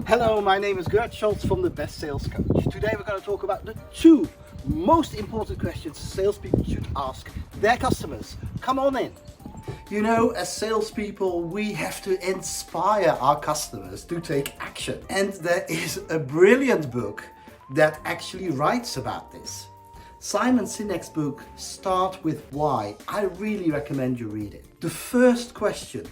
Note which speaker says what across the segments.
Speaker 1: Hello, my name is Gert Schultz from the Best Sales Coach. Today we're going to talk about the two most important questions salespeople should ask their customers. Come on in. You know, as salespeople, we have to inspire our customers to take action. And there is a brilliant book that actually writes about this. Simon Sinek's book, Start With Why. I really recommend you read it. The first question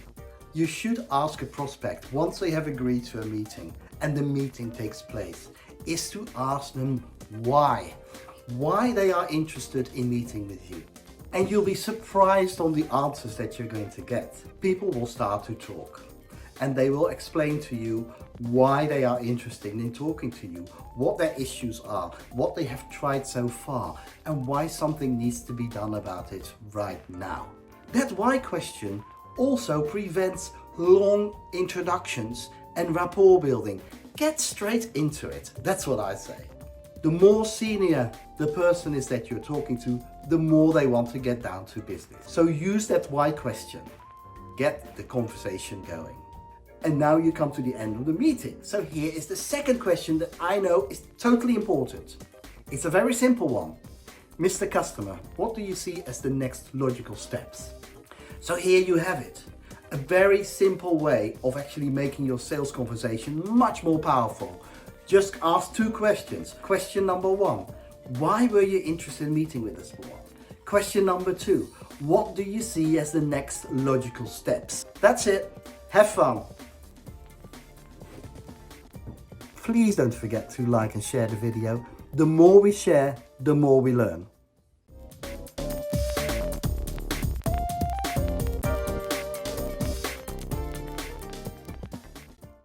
Speaker 1: you should ask a prospect once they have agreed to a meeting and the meeting takes place is to ask them why they are interested in meeting with you. And you'll be surprised on the answers that you're going to get. People will start to talk and they will explain to you why they are interested in talking to you, what their issues are, what they have tried so far, and why something needs to be done about it right now. That why question also prevents long introductions and rapport building. Get straight into it. That's what I say. The more senior the person is that you're talking to, the more they want to get down to business. So use that why question. Get the conversation going. And now you come to the end of the meeting. So here is the second question that I know is totally important. It's a very simple one. Mr. Customer, what do you see as the next logical steps? So here you have it. A very simple way of actually making your sales conversation much more powerful. Just ask two questions. Question number one, why were you interested in meeting with us for? Question number two, what do you see as the next logical steps? That's it. Have fun. Please don't forget to like and share the video. The more we share, the more we learn.